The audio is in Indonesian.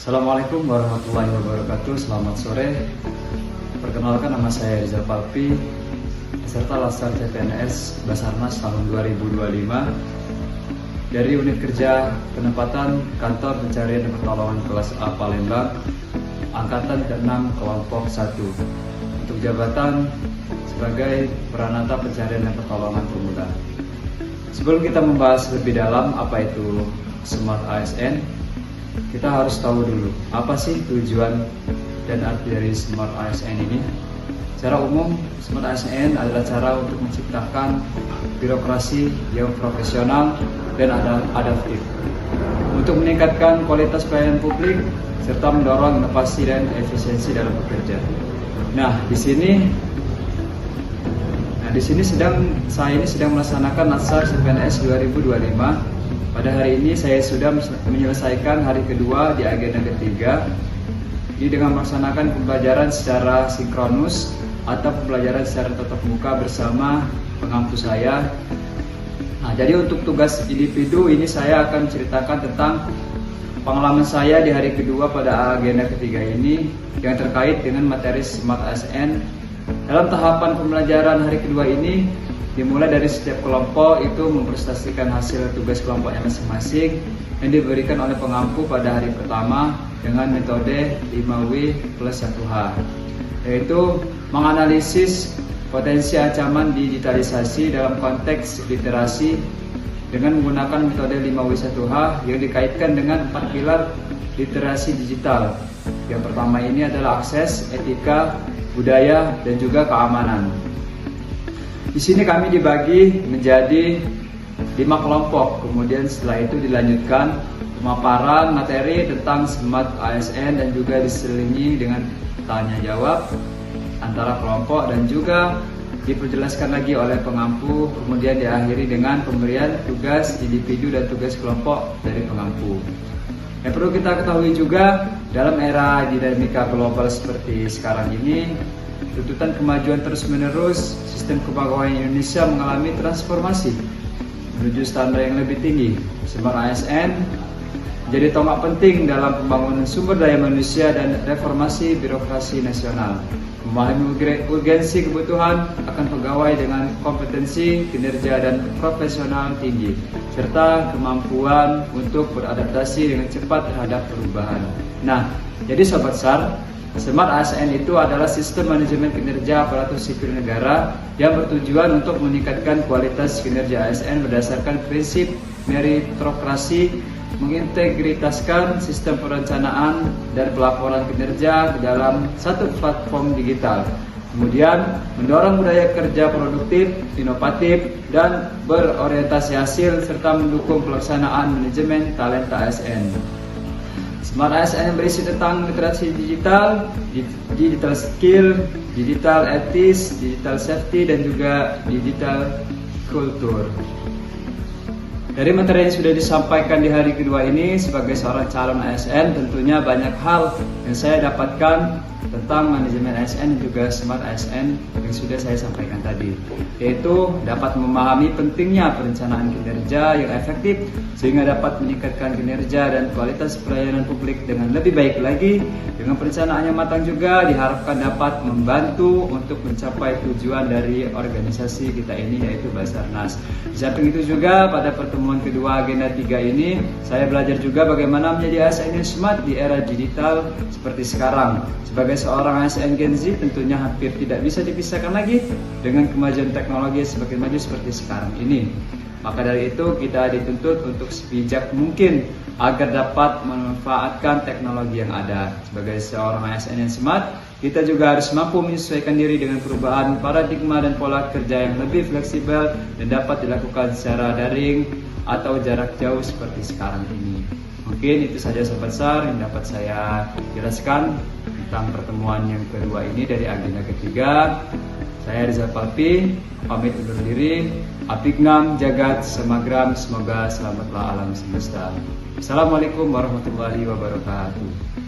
Assalamualaikum warahmatullahi wabarakatuh. Selamat sore. Perkenalkan, nama saya Rizal Palpi, peserta Laskar CPNS Basarnas tahun 2025 dari unit kerja penempatan Kantor Pencarian dan Pertolongan kelas A Palembang, Angkatan ke-6 kelompok 1, untuk jabatan sebagai Peranata Pencarian dan Pertolongan Pemula. Sebelum kita membahas lebih dalam apa itu Smart ASN, kita harus tahu dulu apa sih tujuan dan arti dari Smart ASN ini. Secara umum, Smart ASN adalah cara untuk menciptakan birokrasi yang profesional dan adaptif untuk meningkatkan kualitas pelayanan publik serta mendorong inovasi dan efisiensi dalam bekerja. Nah, di sini saya sedang melaksanakan Laskar CPNS 2025. Pada hari ini saya sudah menyelesaikan hari kedua di agenda ketiga, ini dengan melaksanakan pembelajaran secara sinkronus atau pembelajaran secara tatap muka bersama pengampu saya. Nah, jadi untuk tugas individu ini saya akan menceritakan tentang pengalaman saya di hari kedua pada agenda ketiga ini yang terkait dengan materi Smart ASN. Dalam tahapan pembelajaran hari kedua ini, dimulai dari setiap kelompok itu mempresentasikan hasil tugas kelompoknya masing-masing yang diberikan oleh pengampu pada hari pertama dengan metode 5W plus 1H, yaitu menganalisis potensi ancaman digitalisasi dalam konteks literasi dengan menggunakan metode 5W1H yang dikaitkan dengan 4 pilar literasi digital. Yang pertama ini adalah akses, etika, budaya, dan juga keamanan. Di sini kami dibagi menjadi 5 kelompok, kemudian setelah itu dilanjutkan pemaparan materi tentang Smart ASN dan juga diselingi dengan tanya jawab antara kelompok dan juga diperjelaskan lagi oleh pengampu, kemudian diakhiri dengan pemberian tugas individu dan tugas kelompok dari pengampu. Yang perlu kita ketahui juga, dalam era dinamika global seperti sekarang ini, tuntutan kemajuan terus-menerus, sistem kepegawaian Indonesia mengalami transformasi menuju standar yang lebih tinggi. Smart ASN menjadi tonggak penting dalam pembangunan sumber daya manusia dan reformasi birokrasi nasional. Memahami urgensi kebutuhan akan pegawai dengan kompetensi, kinerja, dan profesional tinggi, serta kemampuan untuk beradaptasi dengan cepat terhadap perubahan. Nah, jadi Sobat SAR, Smart ASN itu adalah sistem manajemen kinerja aparatur sipil negara yang bertujuan untuk meningkatkan kualitas kinerja ASN berdasarkan prinsip meritokrasi, mengintegritaskan sistem perencanaan dan pelaporan kinerja ke dalam satu platform digital, kemudian mendorong budaya kerja produktif, inovatif, dan berorientasi hasil, serta mendukung pelaksanaan manajemen talenta ASN. Smart ASN berisi tentang literasi digital, digital skill, digital etis, digital safety, dan juga digital culture. Dari materi yang sudah disampaikan di hari kedua ini, sebagai seorang calon ASN, tentunya banyak hal yang saya dapatkan tentang manajemen ASN dan juga Smart ASN yang sudah saya sampaikan tadi, yaitu dapat memahami pentingnya perencanaan kinerja yang efektif sehingga dapat meningkatkan kinerja dan kualitas pelayanan publik dengan lebih baik lagi. Dengan perencanaan yang matang juga diharapkan dapat membantu untuk mencapai tujuan dari organisasi kita ini, yaitu Basarnas. Di samping itu juga pada pertemuan kedua agenda 3 ini, saya belajar juga bagaimana menjadi ASN yang smart di era digital seperti sekarang. Sebagai seorang ASN Gen Z, tentunya hampir tidak bisa dipisahkan lagi dengan kemajuan teknologi semakin maju seperti sekarang ini. Maka dari itu kita dituntut untuk sebijak mungkin agar dapat memanfaatkan teknologi yang ada. Sebagai seorang ASN yang smart, kita juga harus mampu menyesuaikan diri dengan perubahan paradigma dan pola kerja yang lebih fleksibel dan dapat dilakukan secara daring atau jarak jauh seperti sekarang ini. Mungkin itu saja Sobat SAR yang dapat saya jelaskan tentang pertemuan yang kedua ini dari agenda ketiga. Saya Rizal Palpi, pamit undur diri. Apignam Jagat Semagram, semoga selamatlah alam semesta. Assalamualaikum warahmatullahi wabarakatuh.